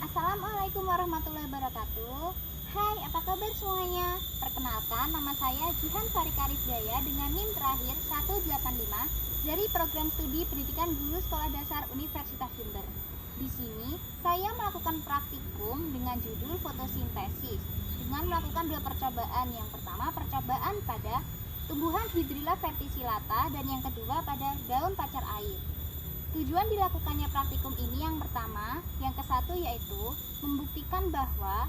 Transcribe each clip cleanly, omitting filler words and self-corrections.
Assalamualaikum warahmatullahi wabarakatuh. Hai, apa kabar semuanya? Perkenalkan, nama saya Jihan Farika Rifdaya dengan NIM terakhir 185 dari Program Studi Pendidikan Guru Sekolah Dasar Universitas Jember. Di sini, saya melakukan praktikum dengan judul fotosintesis dengan melakukan dua percobaan. Yang pertama, percobaan pada tumbuhan Hydrilla verticillata dan yang kedua pada daun pacar air. Tujuan dilakukannya praktikum ini yang pertama, yang kesatu yaitu membuktikan bahwa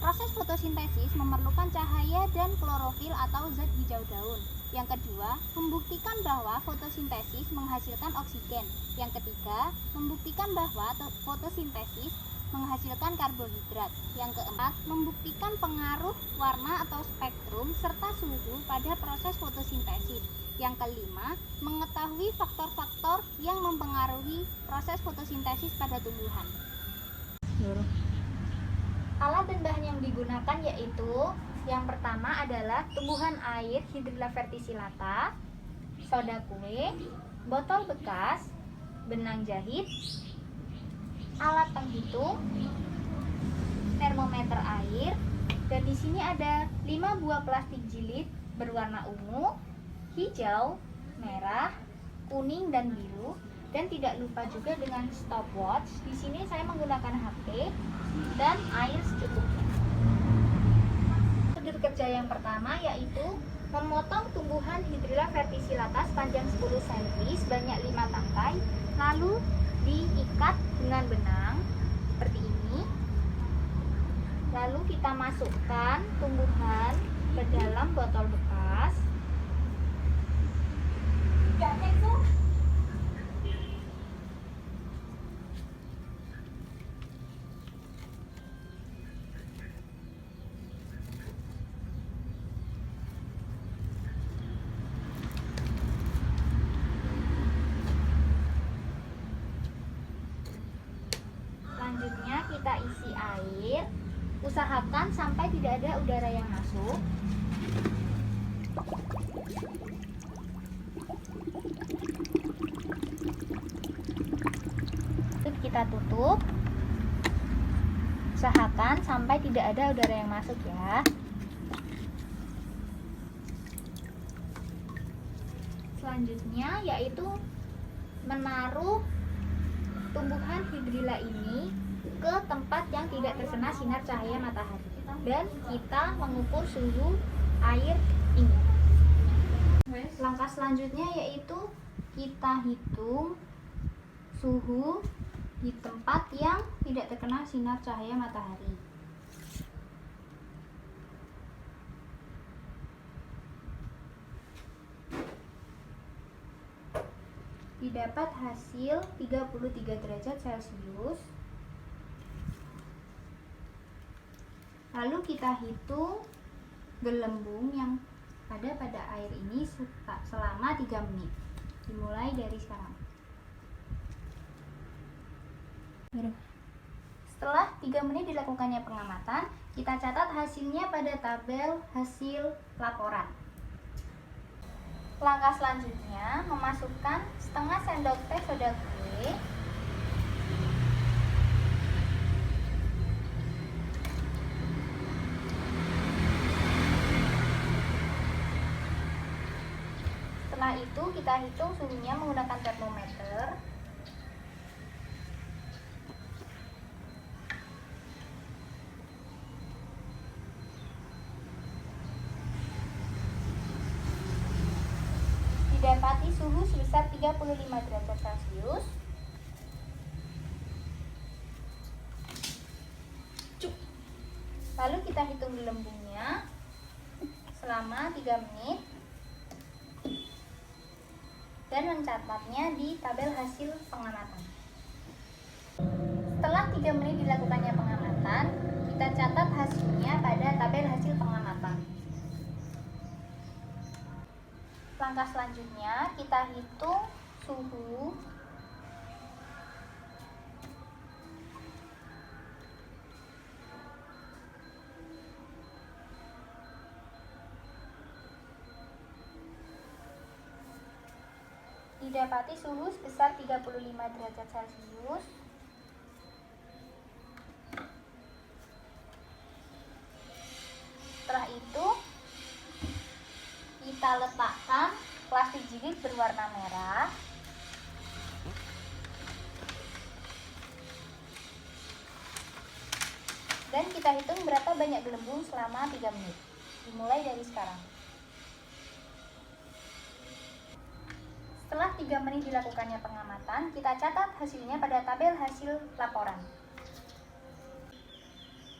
proses fotosintesis memerlukan cahaya dan klorofil atau zat hijau daun. Yang kedua, membuktikan bahwa fotosintesis menghasilkan oksigen. Yang ketiga, membuktikan bahwa fotosintesis menghasilkan karbohidrat. Yang keempat, membuktikan pengaruh warna atau spektrum serta suhu pada proses fotosintesis. Yang kelima, mengetahui faktor-faktor yang mempengaruhi proses fotosintesis pada tumbuhan. Alat dan bahan yang digunakan yaitu yang pertama adalah tumbuhan air Hydrilla verticillata, soda kue, botol bekas, benang jahit, alat penghitung, termometer air, dan di sini ada 5 buah plastik jilid berwarna ungu, hijau, merah, kuning, dan biru, dan tidak lupa juga dengan stopwatch. Di sini saya menggunakan HP dan air secukupnya. Prosedur kerja yang pertama yaitu memotong tumbuhan Hydrilla verticillata sepanjang 10 cm sebanyak 5 tangkai, lalu diikat dengan benang seperti ini. Lalu kita masukkan tumbuhan ke dalam botol bekas. Selanjutnya kita isi air. Usahakan sampai tidak ada udara yang masuk. Kita tutup. Usahakan sampai tidak ada udara yang masuk ya. Selanjutnya yaitu menaruh tumbuhan Hydrilla ini ke tempat yang tidak terkena sinar cahaya matahari, dan kita mengukur suhu air ini. Langkah selanjutnya yaitu kita hitung suhu di tempat yang tidak terkena sinar cahaya matahari. Didapat hasil 33 derajat Celcius. Lalu kita hitung gelembung yang ada pada air ini selama 3 menit. Dimulai dari sekarang. Setelah 3 menit dilakukannya pengamatan, kita catat hasilnya pada tabel hasil laporan. Langkah selanjutnya, memasukkan setengah sendok teh soda kue, setelah itu kita hitung suhunya menggunakan termometer. Didapati suhu sebesar 35 derajat Celcius. Lalu kita hitung gelembungnya selama 3 menit dan mencatatnya di tabel hasil pengamatan. Setelah 3 menit dilakukannya pengamatan, kita catat hasilnya pada tabel hasil pengamatan. Langkah selanjutnya kita hitung suhu didapati suhu sebesar 35 derajat Celcius. kita letakkan plastik jilid berwarna merah. Dan kita hitung berapa banyak gelembung selama 3 menit. Dimulai dari sekarang. Setelah 3 menit dilakukannya pengamatan, kita catat hasilnya pada tabel hasil laporan.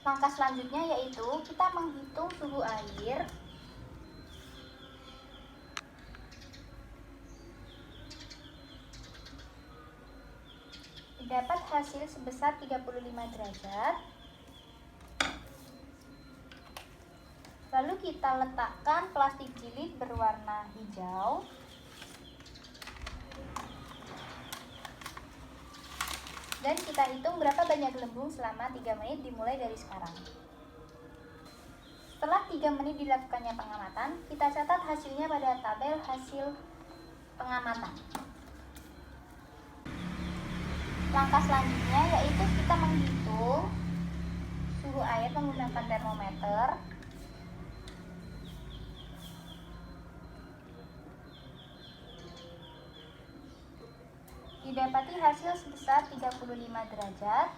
Langkah selanjutnya yaitu kita menghitung suhu air dapat hasil sebesar 35 derajat. Lalu kita letakkan plastik jilid berwarna hijau. Dan kita hitung berapa banyak gelembung selama 3 menit dimulai dari sekarang. Setelah 3 menit dilakukannya pengamatan, kita catat hasilnya pada tabel hasil pengamatan. Langkah selanjutnya yaitu kita menghitung suhu air menggunakan termometer. Didapati hasil sebesar 35 derajat.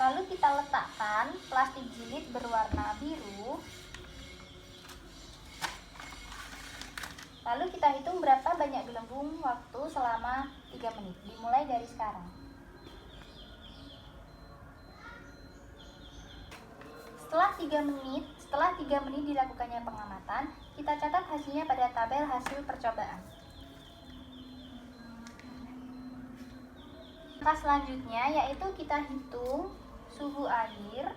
Lalu kita letakkan plastik jilid berwarna biru. Lalu kita hitung berapa banyak gelembung waktu selama 3 menit. Dimulai dari sekarang. Setelah 3 menit dilakukannya pengamatan, kita catat hasilnya pada tabel hasil percobaan. Langkah selanjutnya yaitu kita hitung suhu air.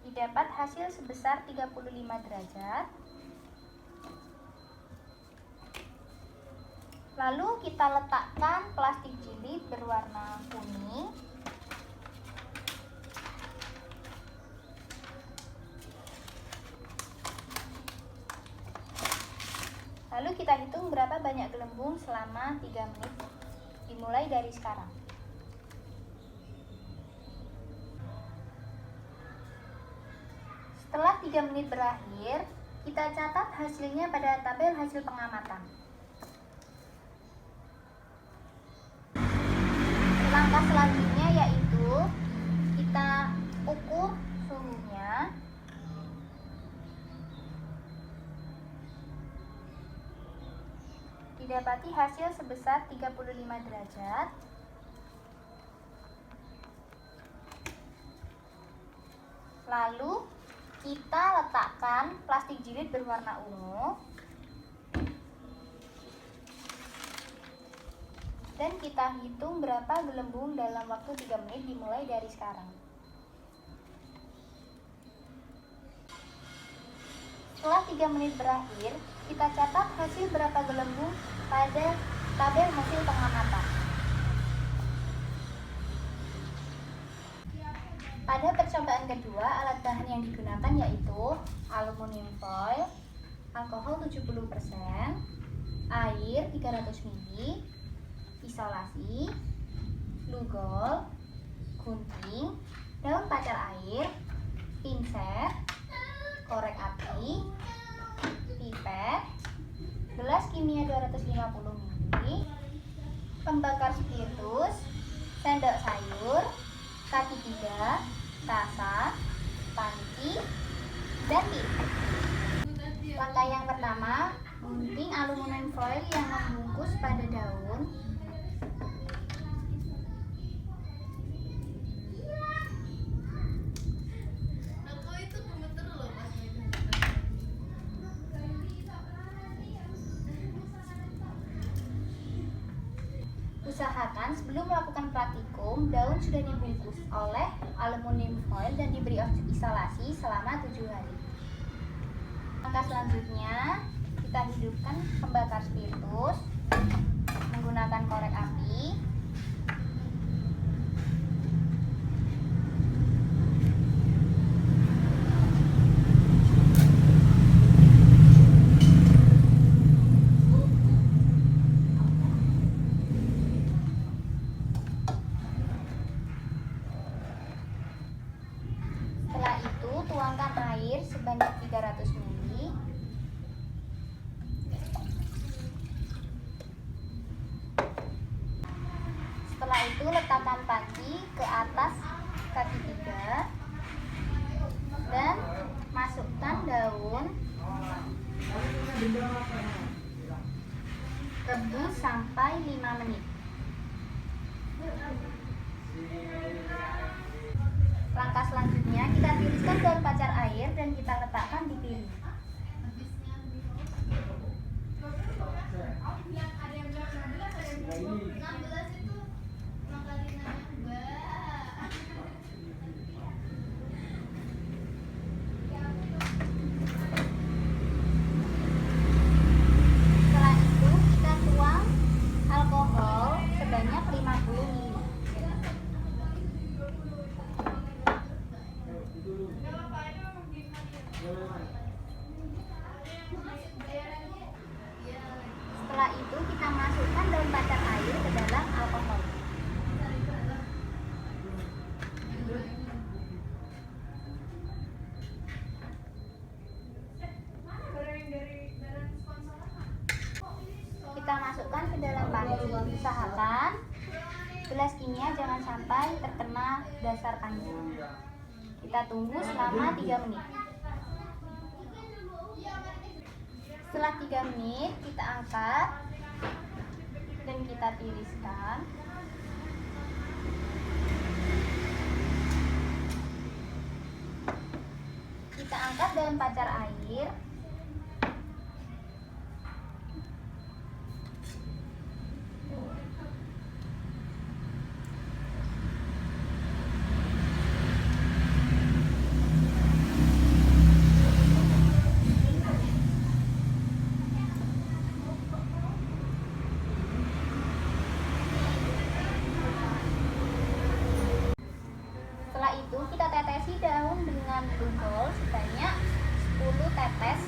Didapat hasil sebesar 35 derajat. Lalu kita letakkan plastik jilid berwarna kuning. Lalu kita hitung berapa banyak gelembung selama 3 menit. Dimulai dari sekarang. Setelah 3 menit berakhir, kita catat hasilnya pada tabel hasil pengamatan. Langkah selanjutnya yaitu kita ukur suhunya. Didapati hasil sebesar 35 derajat. Lalu kita letakkan plastik jilid berwarna ungu. Dan kita hitung berapa gelembung dalam waktu 3 menit dimulai dari sekarang. Setelah 3 menit berakhir, kita catat hasil berapa gelembung pada tabel hasil pengamatan. Pada percobaan kedua, alat bahan yang digunakan yaitu aluminium foil, alkohol 70%, air 300 ml, isolasi, glugol, gunting, daun pacar air, pinset, korek api, pipet, gelas kimia 250 ml, pembakar spiritus, sendok sayur, kaki 3, tasa, panci, dan pipet. Langkah yang pertama, gunting aluminium foil yang membungkus pada daun. Usahakan sebelum melakukan praktikum, daun sudah dibungkus oleh aluminium foil dan diberi isolasi selama 7 hari. Langkah selanjutnya, kita hidupkan pembakar spiritus menggunakan korek api. sebanyak 300 ml. Setelah itu letakkan panci ke atas kaki 3 dan masukkan daun, rebus sampai 5 menit. Langkah selanjutnya kita tiriskan daun pacar air dan kita letakkan di piring. Setelah itu kita tuang alkohol sebanyak 50 ml. Setelah itu kita masukkan daun pacar air ke dalam alkohol. Kita masukkan ke dalam panci. Usahakan gelas kimia jangan sampai terkena dasar panci. Kita tunggu selama 3 menit. Setelah 3 menit kita angkat dan kita tiriskan. Kita angkat daun pacar air. Setelah itu kita tetesi daun dengan glucol sebanyak 10 tetes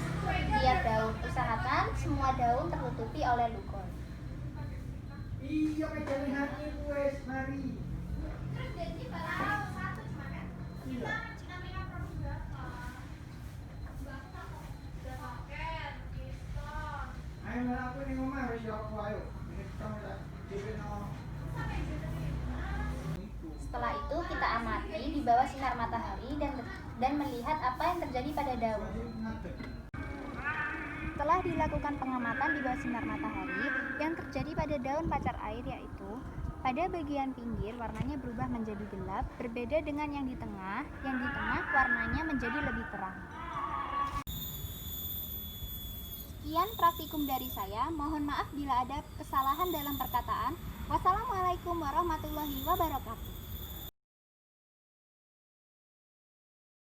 tiap daun. Usahakan semua daun tertutupi oleh glucol. Iya, kita lihat wes mari. Ayo aku nih ngomong harus jawab ayo. Ini kita mulai jadi Setelah itu kita amati di bawah sinar matahari dan melihat apa yang terjadi pada daun. Setelah dilakukan pengamatan di bawah sinar matahari, yang terjadi pada daun pacar air yaitu pada bagian pinggir warnanya berubah menjadi gelap, berbeda dengan yang di tengah. Yang di tengah warnanya menjadi lebih terang. Sekian praktikum dari saya. Mohon maaf bila ada kesalahan dalam perkataan. Wassalamualaikum warahmatullahi wabarakatuh.